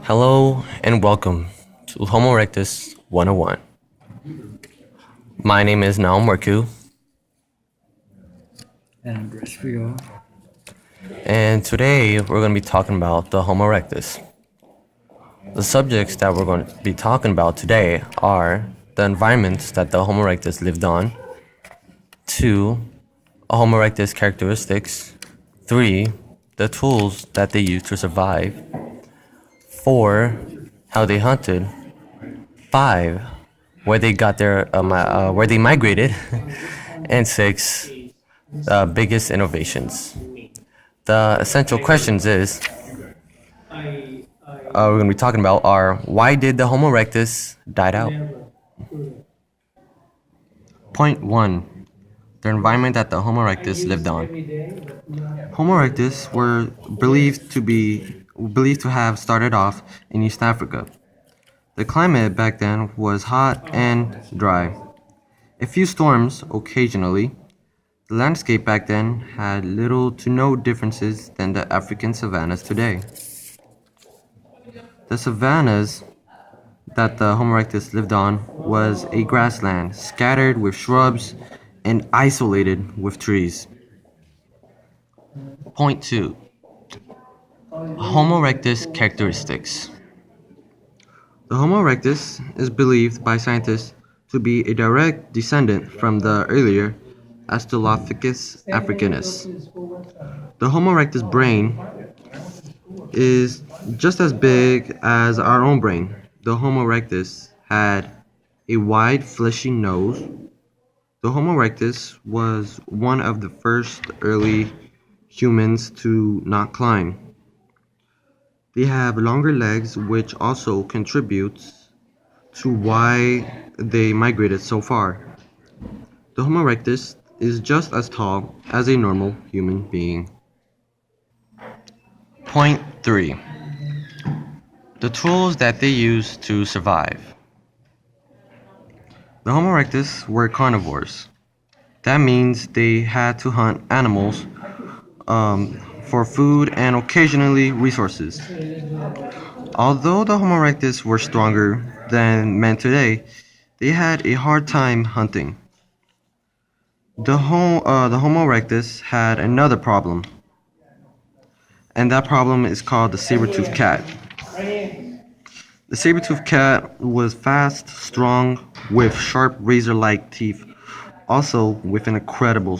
Hello and welcome to Homo erectus 101. My name is Naum Marku, And rest for y'all. and today we're going to be talking about the Homo erectus. The subjects that we're going to be talking about today are the environments that the Homo erectus lived on, 2. Homo erectus characteristics, 3. The tools that they used to survive, 4. How they hunted, 5. Where they got where they migrated, and 6. The biggest innovations. The essential questions we're going to be talking about are why did the Homo erectus died out? Point 1. The environment that the Homo erectus lived on. Homo erectus were believed to have started off in East Africa. The climate back then was hot and dry. A few storms occasionally. The landscape back then had little to no differences than the African savannas today. The savannas that the Homo erectus lived on was a grassland scattered with shrubs and isolated with trees. Point 2. Homo erectus characteristics. The Homo erectus is believed by scientists to be a direct descendant from the earlier Australopithecus africanus. The Homo erectus brain is just as big as our own brain. The Homo erectus had a wide, fleshy nose. The Homo erectus was one of the first early humans to not climb. They have longer legs, which also contributes to why they migrated so far. The Homo erectus is just as tall as a normal human being. Point 3. The tools that they used to survive. The Homo erectus were carnivores. That means they had to hunt animals for food and occasionally resources. Although the Homo erectus were stronger than men today, they had a hard time hunting. The Homo erectus had another problem, and that problem is called the saber-toothed cat. The saber-toothed cat was fast, strong, with sharp razor-like teeth, also with an incredible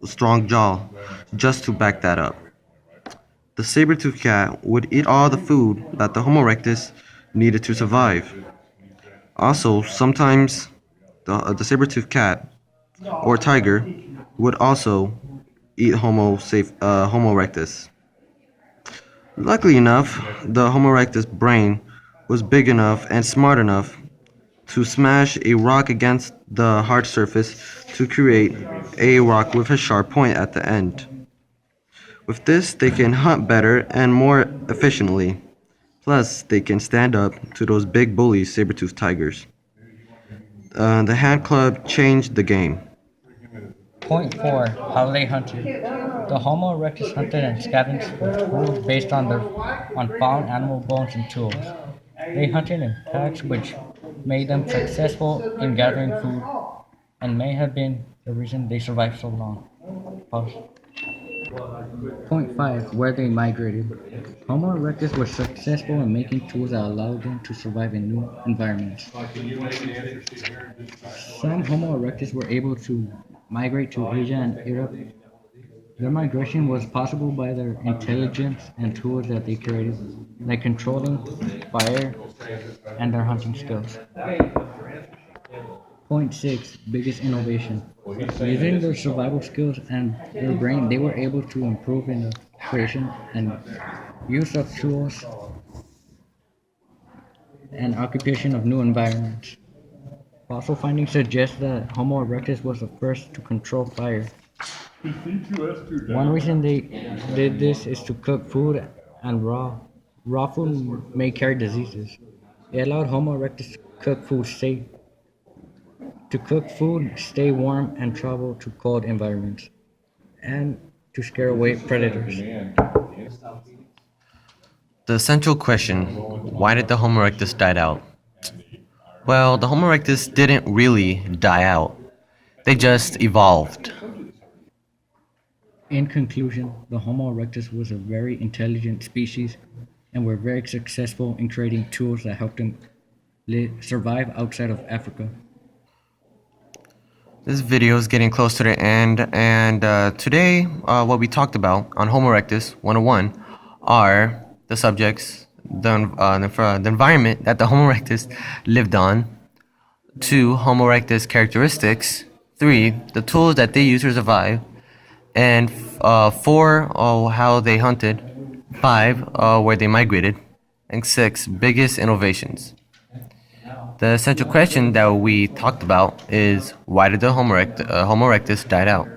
strong jaw, just to back that up. The saber-toothed cat would eat all the food that the Homo erectus needed to survive. Also, sometimes the saber-toothed cat or tiger would also eat Homo erectus. Luckily enough, the Homo erectus brain was big enough and smart enough to smash a rock against the hard surface to create a rock with a sharp point at the end. With this, they can hunt better and more efficiently. Plus, they can stand up to those big bullies, saber-toothed tigers. The hand club changed the game. Point 4. How they hunted. The Homo erectus hunted and scavenged for food based on found animal bones and tools. They hunted in packs, which made them successful in gathering food and may have been the reason they survived so long. Pause. Point 5. Where they migrated. Homo erectus was successful in making tools that allowed them to survive in new environments. Some Homo erectus were able to migrate to Asia and Europe. Their migration was possible by their intelligence and tools that they created, like controlling fire and their hunting skills. Point 6. Biggest innovation. Using their survival skills and their brain, they were able to improve in the creation and use of tools and occupation of new environments. Fossil findings suggest that Homo erectus was the first to control fire. One reason they did this is to cook food, and raw food may carry diseases. It allowed Homo erectus to cook food, stay warm, and travel to cold environments, and to scare away predators. The central question Why did the Homo erectus die out? Well, the Homo erectus didn't really die out. They just evolved. In conclusion, the Homo erectus was a very intelligent species and were very successful in creating tools that helped them survive outside of Africa. This video is getting close to the end, and today, what we talked about on Homo erectus 101 are the subjects, the environment that the Homo erectus lived on, 2, Homo erectus characteristics, 3, the tools that they used to survive, and 4, how they hunted, 5, where they migrated, and 6, biggest innovations. The essential question that we talked about is why did the Homo erectus die out?